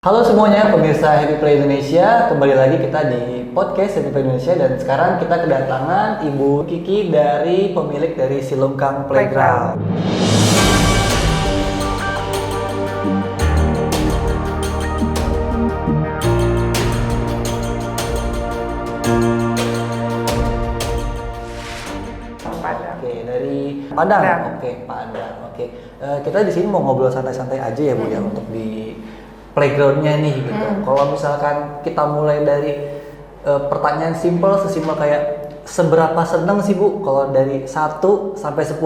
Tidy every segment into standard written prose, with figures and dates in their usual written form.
Halo semuanya, pemirsa Happy Play Indonesia. Kembali lagi kita di podcast Happy Play Indonesia. Dan sekarang kita kedatangan Ibu Kiki dari pemilik dari Silungkang Playground. Oke, dari Padang. Oke, Padang. Oke, kita di sini mau ngobrol santai-santai aja ya Bu ya, untuk di playgroundnya nih gitu. Kalau misalkan kita mulai dari pertanyaan sesimpel kayak seberapa seneng sih Bu kalau dari 1 sampai 10,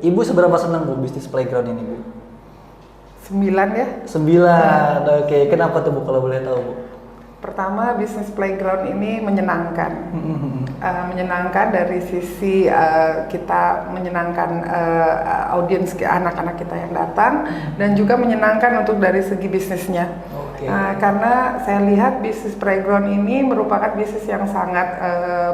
Ibu seberapa seneng Bu bisnis playground ini Bu? 9 ya. 9. Oke. Kenapa tuh Bu kalau boleh tahu Bu? Pertama, bisnis playground ini menyenangkan. Menyenangkan dari sisi kita menyenangkan audiens anak-anak kita yang datang, dan juga menyenangkan untuk dari segi bisnisnya. Karena saya lihat bisnis playground ini merupakan bisnis yang sangat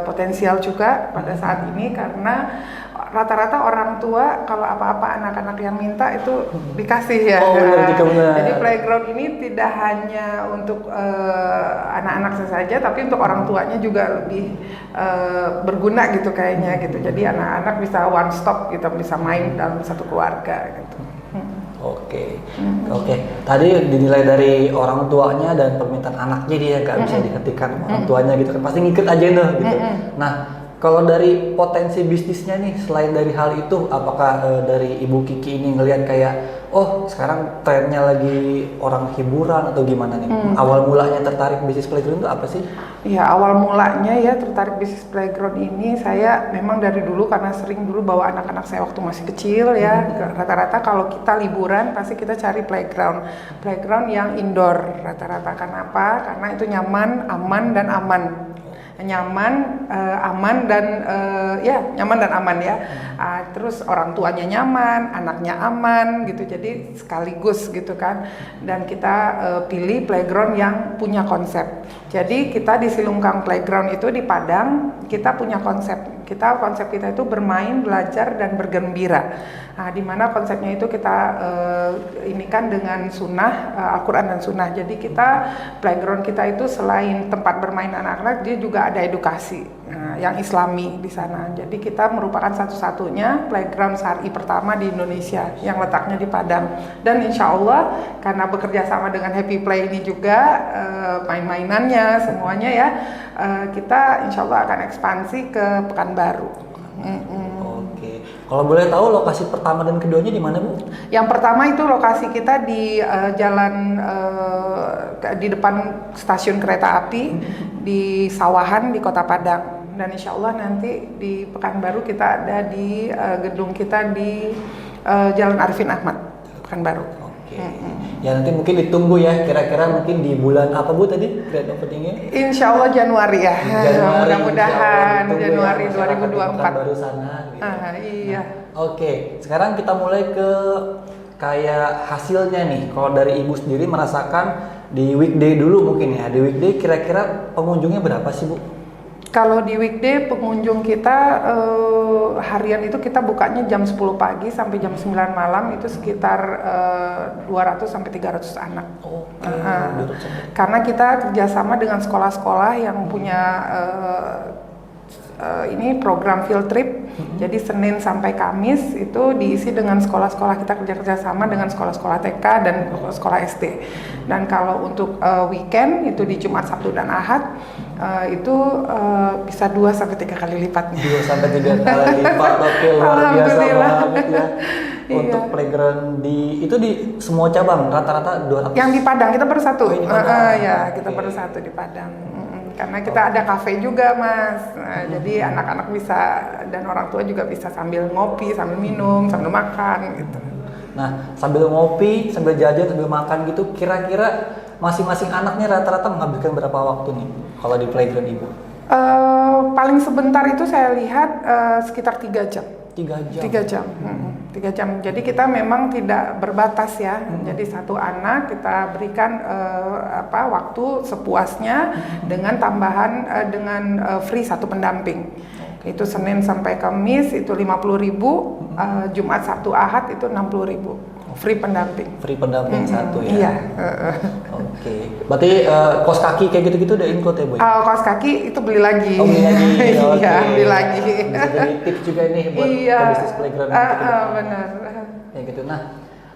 potensial juga pada saat ini, karena rata-rata orang tua kalau apa-apa anak-anak yang minta itu dikasih ya. Jadi playground ini tidak hanya untuk anak-anak saja, tapi untuk orang tuanya juga lebih berguna gitu kayaknya gitu. Jadi anak-anak bisa one stop gitu, bisa main dalam satu keluarga gitu. Oke. Tadi dinilai dari orang tuanya dan permintaan anaknya, dia nggak bisa dihentikan orang tuanya gitu kan, pasti ngikut aja tuh gitu. Nah, kalau dari potensi bisnisnya nih, selain dari hal itu, apakah dari Ibu Kiki ini ngelihat kayak, oh sekarang trennya lagi orang hiburan atau gimana nih? Awal mulanya tertarik bisnis playground itu apa sih? Ya, awal mulanya ya tertarik bisnis playground ini, saya memang dari dulu karena sering dulu bawa anak-anak saya waktu masih kecil ya. Rata-rata kalau kita liburan pasti kita cari playground yang indoor rata-rata. Kenapa? Karena itu nyaman, aman dan aman. Nyaman, aman dan nyaman dan aman ya. Terus orang tuanya nyaman, anaknya aman gitu. Jadi sekaligus gitu kan. Dan kita pilih playground yang punya konsep. Jadi kita di Silungkang Playground itu di Padang, kita punya konsep. Konsep kita itu bermain, belajar dan bergembira. Di mana konsepnya itu kita inikan dengan sunnah, Al-Quran dan sunnah. Jadi playground kita itu selain tempat bermain anak-anak, dia juga ada edukasi yang islami di sana. Jadi kita merupakan satu-satunya playground syar'i pertama di Indonesia yang letaknya di Padang. Dan insya Allah karena bekerja sama dengan Happy Play ini juga, main-mainannya semuanya ya, kita insya Allah akan ekspansi ke Pekanbaru. Oke. Kalau boleh tahu lokasi pertama dan keduanya di mana Bu? Yang pertama itu lokasi kita di jalan di depan stasiun kereta api di Sawahan di Kota Padang. Dan insya Allah nanti di Pekanbaru kita ada di gedung kita di Jalan Arifin Ahmad, Pekanbaru. Ya nanti mungkin ditunggu ya, kira-kira mungkin di bulan apa Bu tadi grand openingnya? Insya Allah Januari ya. Mudah-mudahan Januari ya, 2024. Baru sana. Gitu. Iya. Oke, sekarang kita mulai ke kayak hasilnya nih. Kalau dari Ibu sendiri merasakan di weekday dulu mungkin ya. Di weekday kira-kira pengunjungnya berapa sih Bu? Kalau di weekday pengunjung kita harian itu kita bukanya jam 10 pagi sampai jam 9 malam, itu sekitar 200 sampai 300 anak. Karena kita kerjasama dengan sekolah-sekolah yang punya ini program field trip. Jadi Senin sampai Kamis itu diisi dengan sekolah-sekolah, kita kerja-kerjasama dengan sekolah-sekolah TK dan sekolah SD. Dan kalau untuk weekend itu di Jumat, Sabtu dan Ahad itu bisa 2 sampai 3 kali lipatnya. 2 sampai 3 kali lipat, oke, luar biasa banget ya. Untuk playground itu di semua cabang rata-rata 200. Yang di Padang kita baru satu. Ya, kita baru satu di Padang. Karena kita ada kafe juga Mas. Jadi anak-anak bisa dan orang tua juga bisa sambil ngopi, sambil minum, sambil makan gitu. Nah, sambil ngopi, sambil jajan, sambil makan gitu, kira-kira masing-masing anaknya rata-rata menghabiskan berapa waktu nih kalau di playground Ibu? Paling sebentar itu saya lihat sekitar 3 jam. 3 jam. 3 jam. Jadi kita memang tidak berbatas ya. Jadi satu anak kita berikan waktu sepuasnya dengan tambahan dengan free satu pendamping. Itu Senin sampai Kamis itu 50.000, Jumat, Sabtu, Ahad itu 60.000. free pendamping. Free pendamping satu ya. Iya. Oke. Berarti kaos kaki kayak gitu-gitu udah include ya, Bu? Kaos kaki itu beli lagi. Oh, beli lagi. Iya, beli lagi. Bisa jadi tips juga nih buat bisnis playground benar. Kayak gitu. Nah,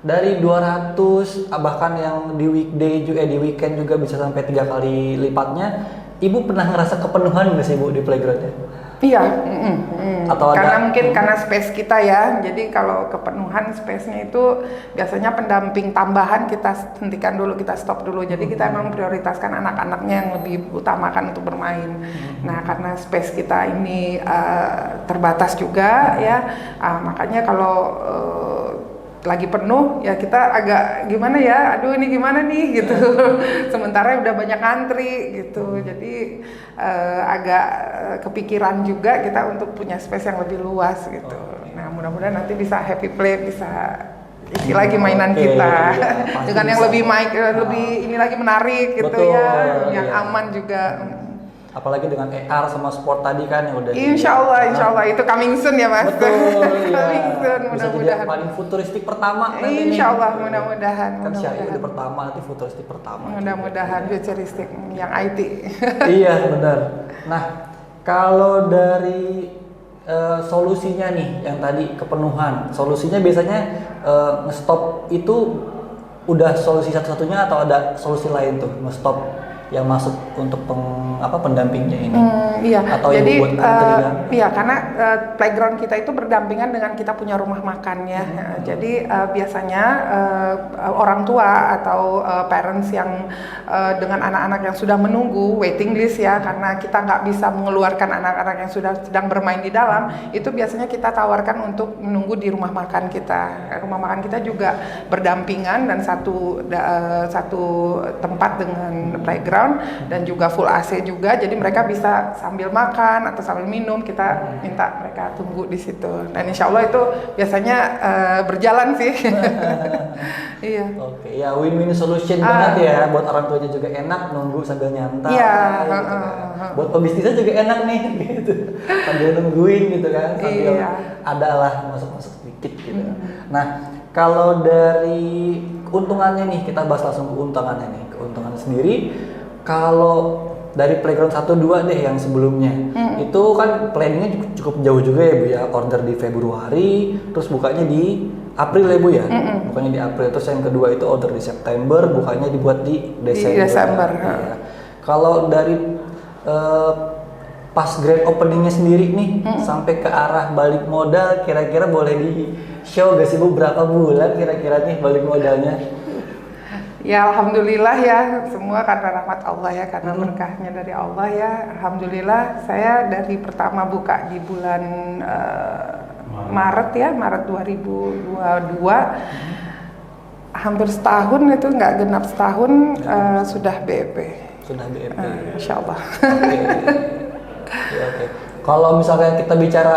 dari 200 bahkan yang di weekday juga di weekend juga bisa sampai 3 kali lipatnya. Ibu pernah ngerasa kepenuhan nggak sih, Bu, di playgroundnya? Iya, Atau karena mungkin karena space kita ya, jadi kalau kepenuhan space-nya itu biasanya pendamping tambahan kita hentikan dulu, kita stop dulu. Jadi kita memang prioritaskan anak-anaknya yang lebih utamakan untuk bermain. Nah, karena space kita ini terbatas juga ya, makanya kalau lagi penuh ya kita agak gimana ya, aduh ini gimana nih gitu. Sementara udah banyak antri gitu, jadi agak kepikiran juga kita untuk punya space yang lebih luas gitu. Nah, mudah-mudahan nanti bisa happy play, bisa isi lagi mainan kita dengan yang lebih lebih ini lagi menarik gitu. Betul, ya, yang aman juga. Apalagi dengan AR sama sport tadi kan yang udah Insya Allah itu coming soon ya Mas. Betul, coming soon, bisa jadi yang paling futuristik pertama nanti. Insya Allah, mudah-mudahan. Kan Syahir udah pertama, nanti futuristik pertama. Mudah-mudahan futuristik yang IT. Iya benar. Nah, kalau dari solusinya nih yang tadi kepenuhan, solusinya biasanya nge-stop itu udah solusi satu-satunya atau ada solusi lain tuh nge-stop yang masuk untuk pendampingnya ini? Iya. Atau jadi iya karena playground kita itu berdampingan dengan kita punya rumah makan ya. Jadi biasanya orang tua atau parents yang dengan anak-anak yang sudah menunggu waiting list ya, karena kita nggak bisa mengeluarkan anak-anak yang sudah sedang bermain di dalam, itu biasanya kita tawarkan untuk menunggu di rumah makan kita. Rumah makan kita juga berdampingan dan satu tempat dengan playground dan juga full AC juga, jadi mereka bisa sambil makan atau sambil minum, kita minta mereka tunggu di situ, dan insya Allah itu biasanya berjalan sih. Iya. Oke, ya win-win solution banget ya, buat orang tuanya juga enak nunggu sambil nyantai. Iya. Gitu kan. Buat pebisnisnya juga enak nih, gitu. Sambil nungguin gitu kan, sambil ada lah masuk-masuk sedikit gitu. Nah, kalau dari keuntungannya nih, kita bahas langsung keuntungannya nih, keuntungan sendiri. Kalau dari playground 1-2 deh yang sebelumnya, itu kan planningnya cukup jauh juga ya Bu ya, order di Februari, terus bukanya di April ya Bu ya, bukanya di April, terus yang kedua itu order di September, bukanya dibuat di Desember. Ya. Kalau dari pas grand openingnya sendiri nih, sampai ke arah balik modal, kira-kira boleh di show gak sih Bu berapa bulan kira-kira nih balik modalnya? Ya alhamdulillah ya, semua karena rahmat Allah ya, karena berkahnya dari Allah ya. Alhamdulillah saya dari pertama buka di bulan Maret 2022, hampir setahun itu, nggak genap setahun sudah BEP. Sudah BEP. Insya Allah. Oke. Kalau misalnya kita bicara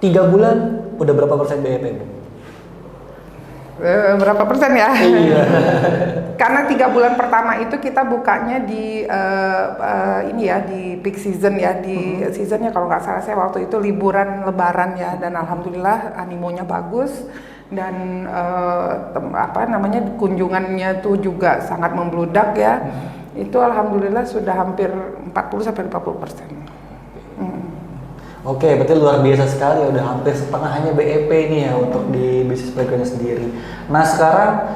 3 bulan, udah berapa persen BEP Bu? Berapa persen ya? Iya. Karena 3 bulan pertama itu kita bukanya di ini ya, di peak season ya, di seasonnya kalau nggak salah saya waktu itu liburan Lebaran ya, dan alhamdulillah animonya bagus, dan kunjungannya tuh juga sangat membludak ya. Itu alhamdulillah sudah hampir 40-50%. Oke, berarti luar biasa sekali ya, udah hampir setengahnya BEP nih ya untuk di bisnis playgroundnya sendiri. Nah sekarang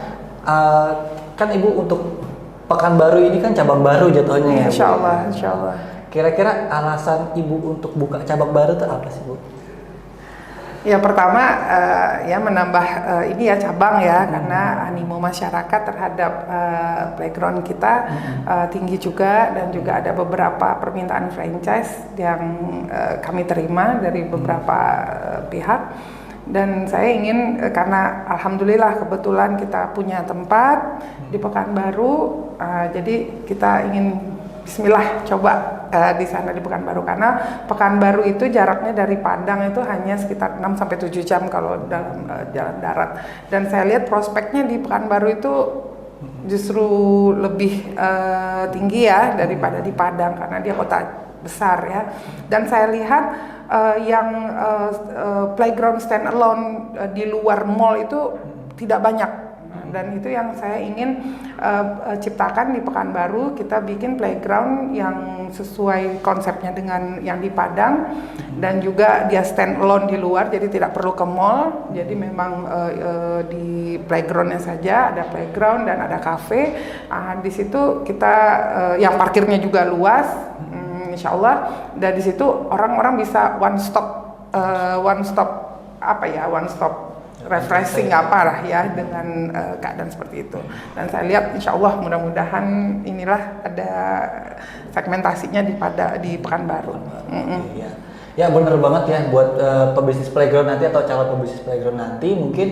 kan Ibu untuk Pekanbaru ini kan cabang baru jatuhnya ya. Insya Allah. Kira-kira alasan Ibu untuk buka cabang baru itu apa sih Bu? Ya pertama ya menambah ini ya cabang ya, karena animo masyarakat terhadap playground kita tinggi juga, dan juga ada beberapa permintaan franchise yang kami terima dari beberapa pihak, dan saya ingin karena alhamdulillah kebetulan kita punya tempat di Pekanbaru, jadi kita ingin Bismillah coba di sana di Pekanbaru, karena Pekanbaru itu jaraknya dari Padang itu hanya sekitar 6-7 jam kalau dalam jalan darat, dan saya lihat prospeknya di Pekanbaru itu justru lebih tinggi ya daripada di Padang, karena dia kota besar ya. Dan saya lihat yang playground stand alone di luar mall itu tidak banyak. Dan itu yang saya ingin ciptakan di Pekanbaru. Kita bikin playground yang sesuai konsepnya dengan yang di Padang, dan juga dia stand alone di luar, jadi tidak perlu ke mall. Jadi memang di playgroundnya saja ada playground dan ada cafe. Di situ kita yang parkirnya juga luas, insya Allah. Dan di situ orang-orang bisa one stop refreshing lah ya dengan keadaan seperti itu. Dan saya lihat insya Allah mudah-mudahan inilah ada segmentasinya di Pekanbaru. Ya bener banget ya buat pebisnis playground nanti atau calon pebisnis playground nanti, mungkin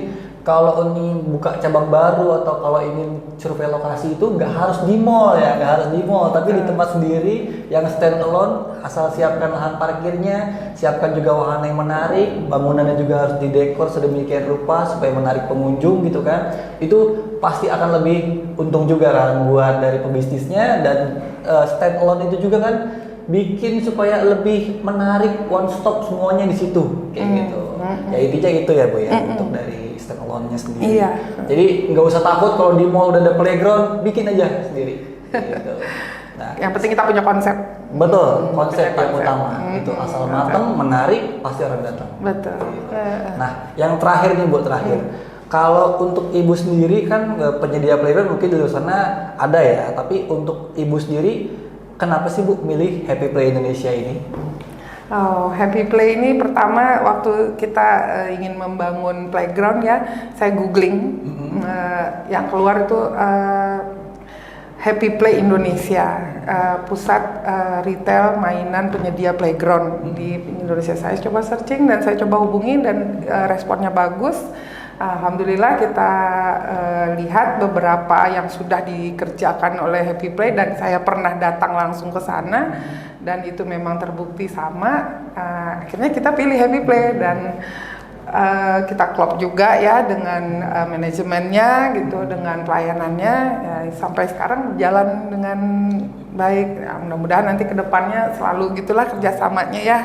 kalau ini buka cabang baru atau kalau ini survei lokasi itu nggak harus di mall ya, nggak harus di mall, tapi di tempat sendiri yang stand alone, asal siapkan lahan parkirnya, siapkan juga wahana yang menarik, bangunannya juga harus didekor sedemikian rupa supaya menarik pengunjung gitu kan. Itu pasti akan lebih untung juga kan buat dari pebisnisnya, dan stand alone itu juga kan bikin supaya lebih menarik, one stop semuanya di situ kayak gitu. Ya intinya gitu ya Bu ya, untuk dari stand alone-nya sendiri. Iya. Jadi nggak usah takut kalau di mall udah ada playground, bikin aja sendiri. Gitu. Nah, Yang penting kita punya konsep. betul, konsep yang konsep. utama itu asal mateng, menarik, pasti orang datang. Betul. Nah, yang terakhir nih Bu, kalau untuk ibu sendiri kan penyedia playground mungkin di luar sana ada ya, tapi untuk ibu sendiri kenapa sih Bu milih Happy Play Indonesia ini? Oh, Happy Play ini pertama waktu kita ingin membangun playground ya, saya googling, yang keluar itu Happy Play Indonesia, pusat retail mainan penyedia playground di Indonesia. Saya coba searching dan saya coba hubungi, dan responnya bagus. Alhamdulillah kita lihat beberapa yang sudah dikerjakan oleh Happy Play, dan saya pernah datang langsung ke sana, dan itu memang terbukti sama. Akhirnya kita pilih Happy Play, dan kita klop juga ya dengan manajemennya gitu, dengan pelayanannya ya, sampai sekarang berjalan dengan baik. Ya, mudah-mudahan nanti kedepannya selalu gitulah kerjasamanya ya.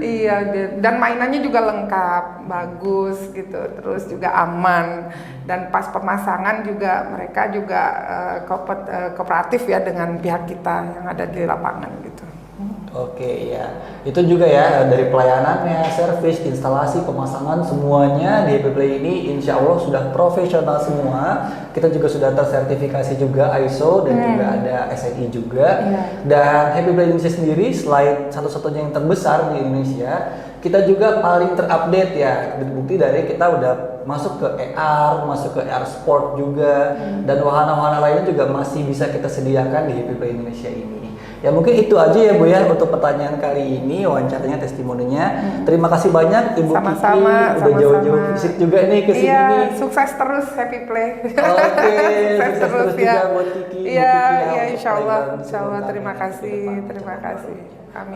Iya, dan mainannya juga lengkap, bagus gitu, terus juga aman, dan pas pemasangan juga mereka juga kooperatif ya dengan pihak kita yang ada di lapangan gitu. Oke ya, itu juga ya dari pelayanannya, servis, instalasi, pemasangan semuanya di Happy Play ini insya Allah sudah profesional semua. Kita juga sudah tersertifikasi juga ISO dan juga ada SNI juga. Dan Happy Play Indonesia sendiri selain satu-satunya yang terbesar di Indonesia, kita juga paling terupdate ya. Bukti dari kita udah masuk ke AR, masuk ke AR Sport juga, dan wahana-wahana lainnya juga masih bisa kita sediakan di Happy Play Indonesia ini. Ya mungkin itu aja ya Bu ya untuk pertanyaan kali ini, wawancaranya, testimoninya. Terima kasih banyak Ibu Kiki, udah jauh-jauh visit juga nih ke sini. Iya, sukses terus Happy Play. Oke, sukses terus ya. juga buat Kiki. Iya, insya Allah. Terima kasih. Amin.